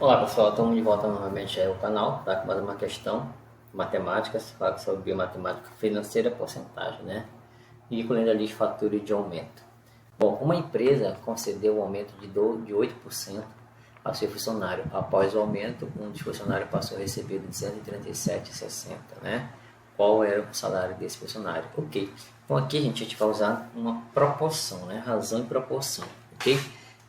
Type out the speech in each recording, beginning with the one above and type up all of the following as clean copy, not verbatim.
Olá pessoal, estamos de volta novamente ao canal, tá? Com mais uma questão matemática, fala sobre biomatemática financeira, porcentagem, né? E incluindo ali os fatores de aumento. Bom, uma empresa concedeu um aumento de 8% ao seu funcionário. Após o aumento, um dos funcionários passou a receber 237,60, né? Qual era o salário desse funcionário? Ok. Então aqui a gente vai usar uma proporção, né? Razão e proporção, ok?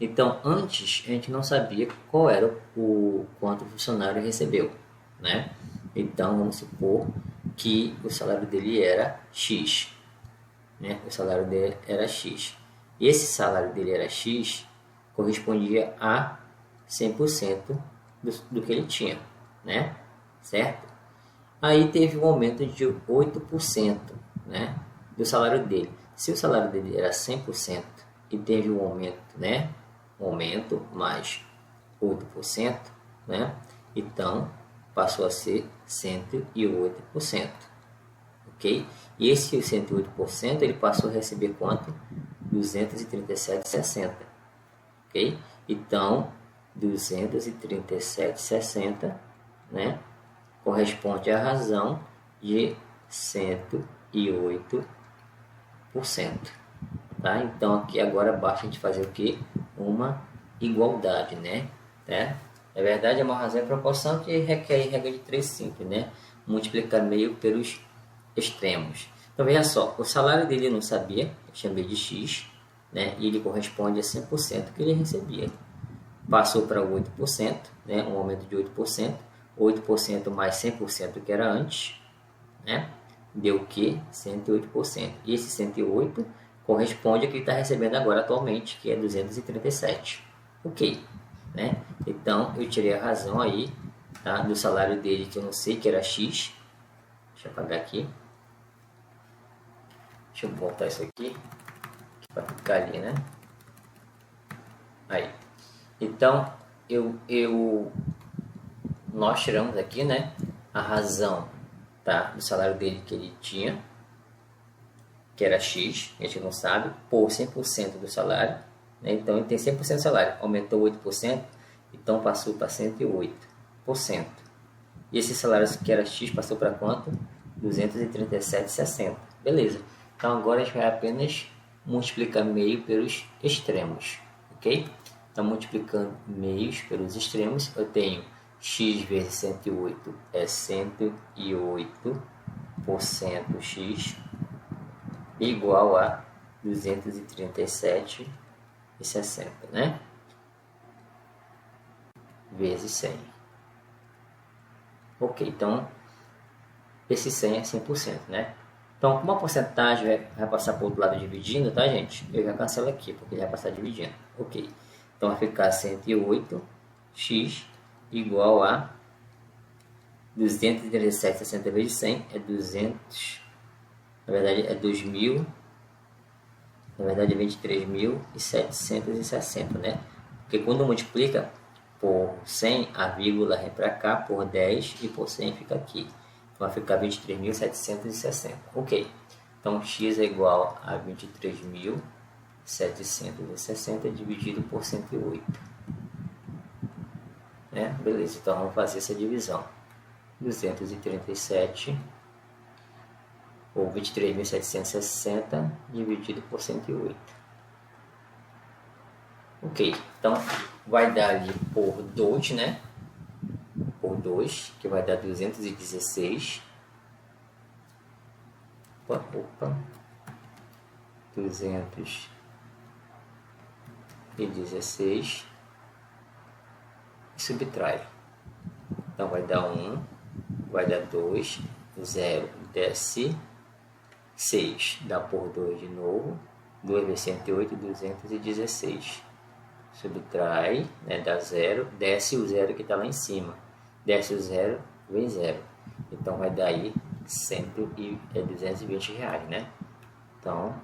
Então, antes a gente não sabia qual era o quanto o funcionário recebeu, né? Então, vamos supor que o salário dele era X, né? O salário dele era X. E esse salário dele era X, correspondia a 100% do que ele tinha, né? Certo? Aí teve um aumento de 8%, né? Do salário dele. Se o salário dele era 100% e teve um aumento, né? Um aumento mais 8%, né? Então passou a ser 108%, ok? E esse 108% ele passou a receber quanto? 237,60, ok? Então 237,60, né? Corresponde à razão de 108%, tá? Então aqui agora basta a gente fazer o que? Uma igualdade, né? Tá? Na verdade é uma razão e proporção que requer regra de 3 simples, né? Multiplicar meio pelos extremos. Então veja só, o salário dele eu não sabia, eu chamei de X, né? E ele corresponde a 100% que ele recebia. Passou para 8%, né? Um aumento de 8%, 8% mais 100% que era antes, né? Deu o que? 108%. E esse 108 corresponde ao que ele está recebendo agora atualmente, que é 237. Ok, né? Então eu tirei a razão aí, tá? Do salário dele, que eu não sei, que era X. Deixa eu apagar aqui. Deixa eu botar isso aqui para ficar ali, né? Aí. Então nós tiramos aqui, né? A razão, tá? Do salário dele que ele tinha, que era X, a gente não sabe, por 100% do salário, né? Então ele tem 100% do salário, aumentou 8%, então passou para 108%. E esse salário que era X passou para quanto? 237,60. Beleza. Então agora a gente vai apenas multiplicar meio pelos extremos, ok? Então multiplicando meios pelos extremos, eu tenho X vezes 108 é 108% X igual a 237,60, né? Vezes 100. Ok, então esse 100 é 100%, né? Então, como a porcentagem vai passar para o outro lado dividindo, tá, gente? Eu já cancelo aqui, porque ele vai passar dividindo. Ok. Então, vai ficar 108x igual a 237,60 vezes 100 é 200. Na verdade, é 2.000. Na verdade, é 23.760, né? Porque quando multiplica por 100, a vírgula vem para cá, por 10 e por 100 fica aqui. Então vai ficar 23.760. Ok. Então x é igual a 23.760 dividido por 108. Né? Beleza, então vamos fazer essa divisão. 237 ou 23.760 dividido por 108. Ok, então vai dar ali por 2, né? Por 2, que vai dar 216. Opa. 216. E subtrai. Então vai dar 1, vai dar 2, 0, desce 6. Dá por 2 de novo. 2 vezes 108, 216. Subtrai, né, dá 0, desce o 0 que está lá em cima. Desce o 0, vem 0. Então vai dar aí 220 reais, né? Então,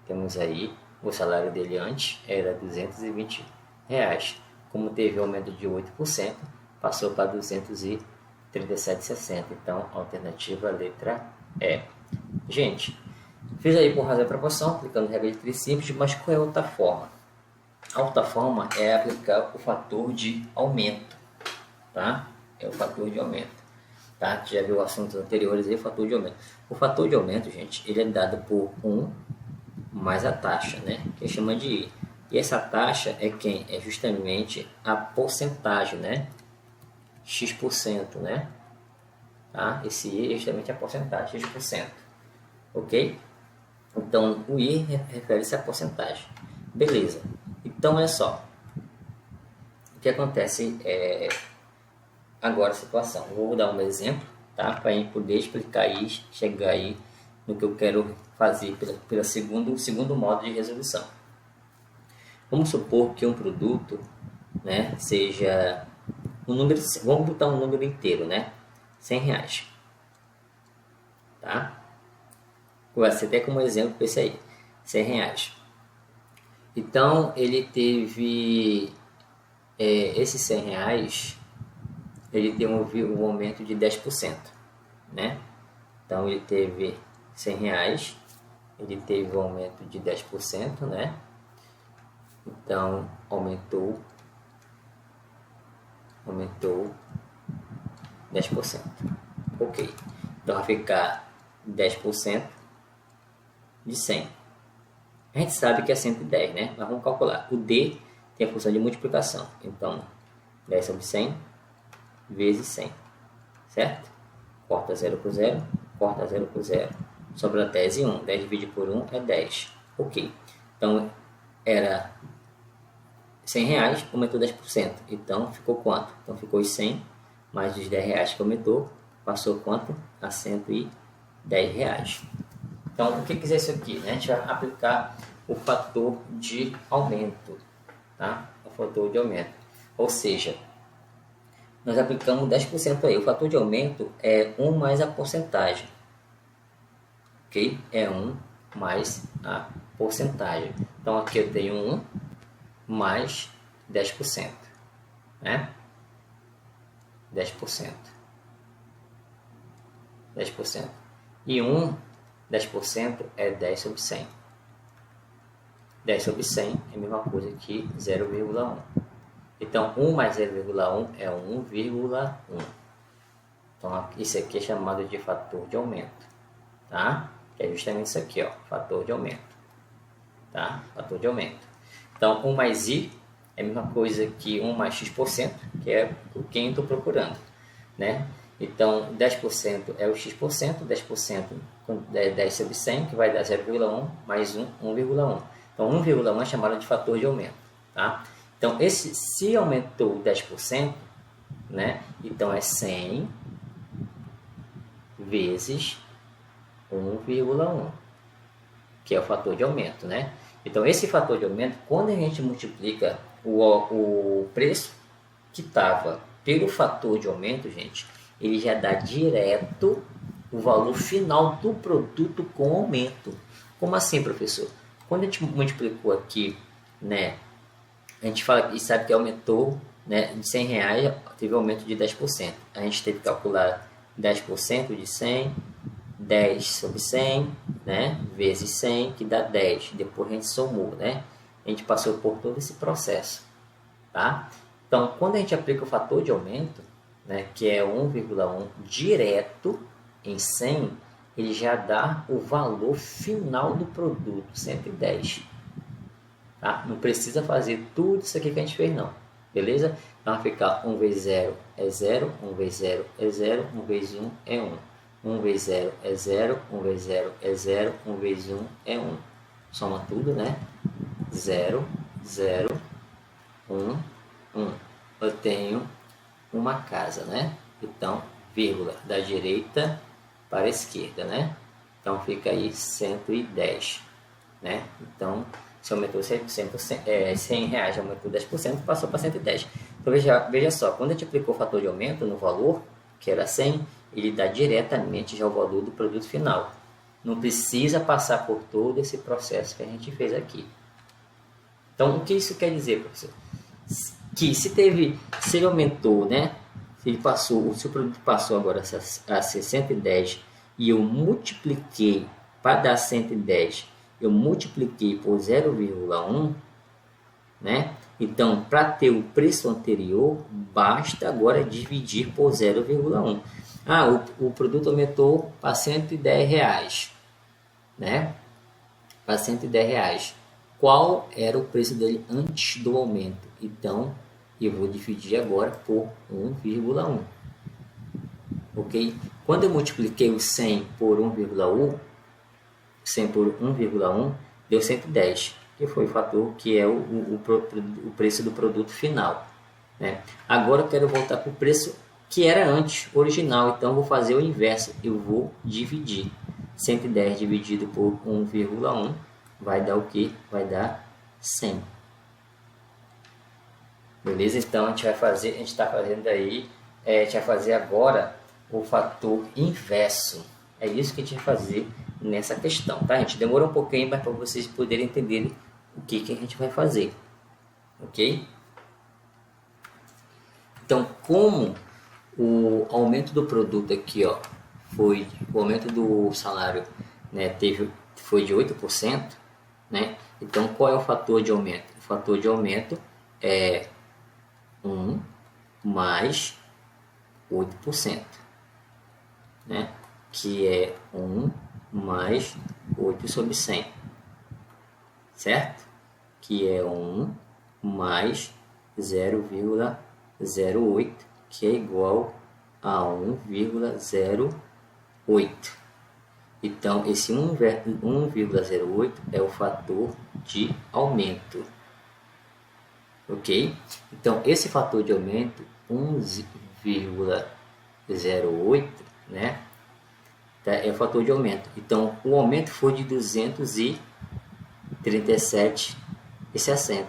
temos aí, o salário dele antes era 220 reais. Como teve um aumento de 8%, passou para 237,60. Então, a alternativa letra E. Gente, fiz aí por razão e proporção, aplicando regra de 3 simples, mas qual é outra forma? A outra forma é aplicar o fator de aumento, tá? É o fator de aumento, tá? Já viu assuntos anteriores aí, o fator de aumento. O fator de aumento, gente, ele é dado por 1 mais a taxa, né? Que chama de I. E essa taxa é quem? É justamente a porcentagem, né? X%, né? Tá? Esse I é justamente a porcentagem, X%. Ok? Então, o I refere-se à porcentagem. Beleza. Então, é só. O que acontece agora a situação. Eu vou dar um exemplo, tá? Para a gente poder explicar e chegar aí no que eu quero fazer pelo segundo modo de resolução. Vamos supor que um produto, né, seja um número, vamos botar um número inteiro, né? R$100, tá? Vou ser até como exemplo para esse aí, R$100. Então ele teve esses R$100, ele tem um aumento de 10%, né? Então ele teve R$100, ele teve um aumento de 10%, né? Então aumentou 10%. Ok. Então vai ficar 10% de 100. A gente sabe que é 110, né? Mas vamos calcular. O D tem a função de multiplicação. Então 10 sobre 100 vezes 100. Certo? Corta 0 por 0. Corta 0 por 0. Sobra 10 e 1. 10 dividido por 1 é 10. Ok. Então era R$100, aumentou 10%. Então ficou quanto? Então ficou os 100 mais os R$10 que aumentou. Passou quanto? A R$110. Então o que é isso aqui? Né? A gente vai aplicar o fator de aumento. Tá? O fator de aumento. Ou seja, nós aplicamos 10% aí. O fator de aumento é 1 mais a porcentagem. Ok? É 1 mais a porcentagem. Então aqui eu tenho 1 mais 10%, né? 10%. E 10% é 10 sobre 100. 10 sobre 100 é a mesma coisa que 0,1. Então, 1 mais 0,1 é 1,1. Então, isso aqui é chamado de fator de aumento, tá? Que é justamente isso aqui, ó, fator de aumento, tá? Fator de aumento. Então, 1 mais I é a mesma coisa que 1 mais X%, que é o que eu estou procurando, né? Então, 10% é o X%, 10% é 10 sobre 100, que vai dar 0,1 mais 1, 1,1. Então, 1,1 é chamado de fator de aumento, tá? Então, se aumentou 10%, né? Então, é 100 vezes 1,1, que é o fator de aumento, né? Então, esse fator de aumento, quando a gente multiplica o preço que estava pelo fator de aumento, gente, ele já dá direto o valor final do produto com aumento. Como assim, professor? Quando a gente multiplicou aqui, né, a gente fala e sabe que aumentou, né, de R$100, teve um aumento de 10%. A gente teve que calcular 10% de 100, 10 sobre 100, né, vezes 100, que dá 10. Depois a gente somou, né? A gente passou por todo esse processo, tá? Então, quando a gente aplica o fator de aumento, né, que é 1,1 direto em 100, ele já dá o valor final do produto, 110. Tá? Não precisa fazer tudo isso aqui que a gente fez, não. Beleza? Então vai ficar 1 vezes 0 é 0, 1 vezes 0 é 0, 1 vezes 1 é 1. 1 vezes 0 é 0, 1 vezes 0 é 0, 1 vezes 1 é 1. Soma tudo, né? 0, 0, 1, 1. Eu tenho uma casa, né? Então, vírgula, da direita para a esquerda, né? Então, fica aí 110, né? Então, se aumentou R$100, aumentou 10%, passou para 110. Então, veja só, quando a gente aplicou o fator de aumento no valor, que era 100, ele dá diretamente já o valor do produto final. Não precisa passar por todo esse processo que a gente fez aqui. Então, o que isso quer dizer, professor? Que se ele aumentou, né? Se o produto passou agora a ser 110 e eu multipliquei para dar 110, eu multipliquei por 0,1, né? Então, para ter o preço anterior, basta agora dividir por 0,1. Ah, o produto aumentou para R$ 110, né? Para R$ 110. Qual era o preço dele antes do aumento? Então, eu vou dividir agora por 1,1. Ok? Quando eu multipliquei o 100 por 1,1, 100 por 1,1, deu 110, que foi o fator que é o preço do produto final, né? Agora eu quero voltar para o preço que era antes, original, então eu vou fazer o inverso, eu vou dividir. 110 dividido por 1,1 vai dar o que? Vai dar 100. Beleza? Então a gente está fazendo aí, a gente vai fazer agora o fator inverso. É isso que a gente vai fazer nessa questão, tá? A gente demorou um pouquinho, mas para vocês poderem entender o que a gente vai fazer, ok? Então, como o aumento do produto aqui, ó, foi o aumento do salário, né, foi de 8%, né? Então, qual é o fator de aumento? O fator de aumento é 1 mais 8%, né? Que é 1 mais 8 sobre 100, certo? Que é 1 mais 0,08, que é igual a 1,08. Então, esse 1,08 é o fator de aumento, ok? Então, esse fator de aumento, 1,08, né? É o fator de aumento. Então, o aumento foi de 237,60.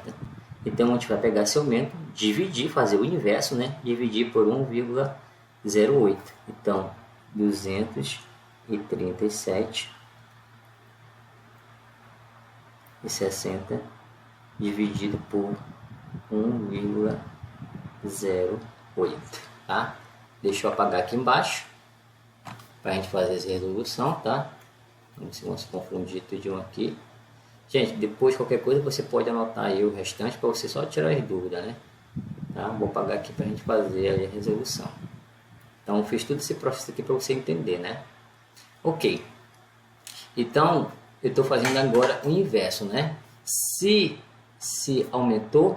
Então, a gente vai pegar esse aumento, dividir, fazer o inverso, né? Dividir por 1,08. Então, 237,60 dividido por 1,08, tá? Deixa eu apagar aqui embaixo para a gente fazer essa resolução, tá? Vamos se confundir tudo aqui. Gente, depois qualquer coisa você pode anotar aí o restante para você só tirar as dúvidas, né? Tá? Vou apagar aqui para a gente fazer a resolução. Então, eu fiz todo esse processo aqui para você entender, né? Ok. Então, eu estou fazendo agora o inverso, né? Se aumentou,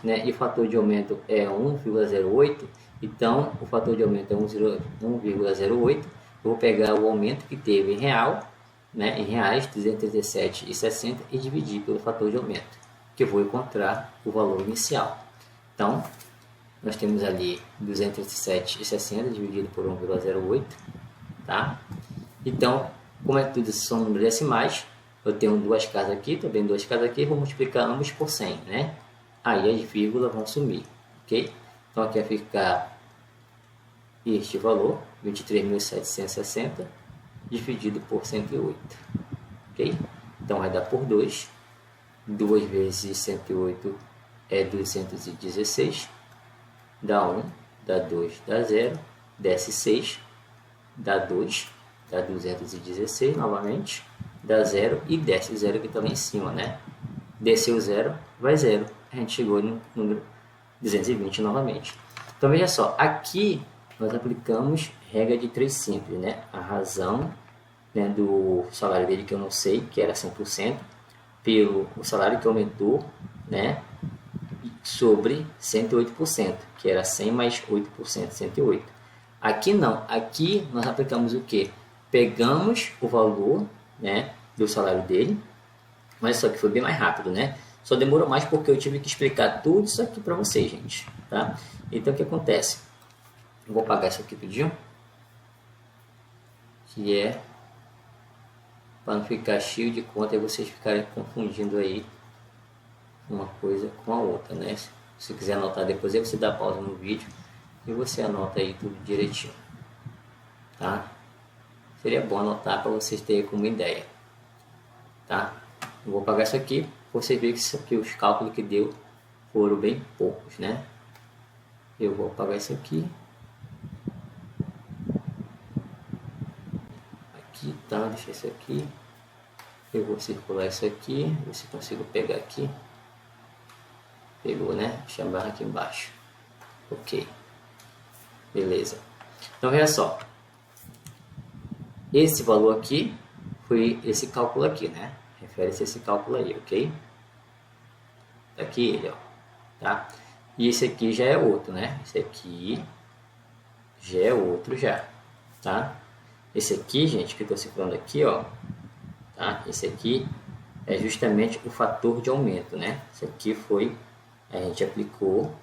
né, e o fator de aumento é 1,08, então o fator de aumento é 1,08. Eu vou pegar o aumento que teve em real, né, em reais, 237,60, e dividir pelo fator de aumento, que eu vou encontrar o valor inicial. Então, nós temos ali 237,60 dividido por 1,08, tá? Então, como é que tudo são números decimais, eu tenho duas casas aqui, também duas casas aqui, vou multiplicar ambos por 100, né? Aí as vírgulas vão sumir, ok? Então aqui vai ficar este valor, 23.760, dividido por 108, ok? Então vai dar por 2, 2 vezes 108 é 216, dá 1, dá 2, dá 0, desce 6, dá 2, dá 216 novamente, dá 0 e desce o 0 que está lá em cima, né? Desceu 0, vai 0. A gente chegou no número 220 novamente. Então veja só, aqui nós aplicamos regra de 3 simples, né? A razão, né, do salário dele que eu não sei, que era 100%, pelo o salário que aumentou, né, sobre 108%, que era 100 mais 8%, 108. Aqui não, aqui nós aplicamos o que? Pegamos o valor, né, do salário dele, mas só que foi bem mais rápido, né? Só demorou mais porque eu tive que explicar tudo isso aqui para vocês, gente, tá? Então o que acontece? Eu vou apagar isso aqui tudinho, que é para não ficar cheio de conta e vocês ficarem confundindo aí uma coisa com a outra, né? Se quiser anotar depois, aí você dá pausa no vídeo e você anota aí tudo direitinho, tá? Seria bom anotar para vocês terem como ideia, tá? Eu vou apagar isso aqui, você vê que isso aqui, os cálculos que deu foram bem poucos, né? Eu vou apagar isso aqui. Aqui, tá? Deixa isso aqui. Eu vou circular isso aqui, ver se consigo pegar aqui. Pegou, né? Deixa eu barra aqui embaixo. Ok. Beleza. Então, veja só. Esse valor aqui foi esse cálculo aqui, né? Refere-se a esse cálculo aí, ok? Tá aqui ele, ó. Tá? E esse aqui já é outro, né? Esse aqui já é outro já, tá? Esse aqui, gente, que eu tô cifrando aqui, ó. Tá? Esse aqui é justamente o fator de aumento, né? Esse aqui foi, a gente aplicou,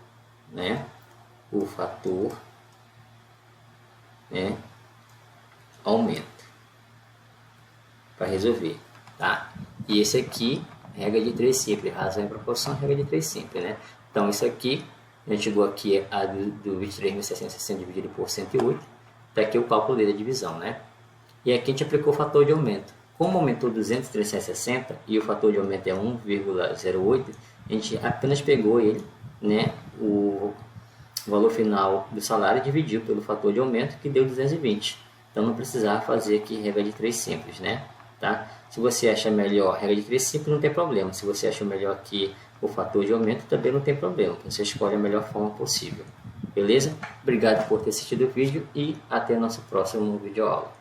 né? O fator, né? Aumento para resolver, tá? E esse aqui, regra de 3 simples, razão e proporção, regra de 3 simples, né? Então, isso aqui, a gente chegou aqui a do 23.660 dividido por 108, tá aqui o cálculo da divisão, né? E aqui a gente aplicou o fator de aumento. Como aumentou 200.360 e o fator de aumento é 1,08, a gente apenas pegou ele, né? O valor final do salário e dividiu pelo fator de aumento, que deu 220. Então, não precisava fazer aqui regra de 3 simples, né? Tá? Se você acha melhor regra de 3 simples, não tem problema. Se você acha melhor aqui o fator de aumento, também não tem problema. Você escolhe a melhor forma possível. Beleza? Obrigado por ter assistido o vídeo e até nosso próximo vídeo aula.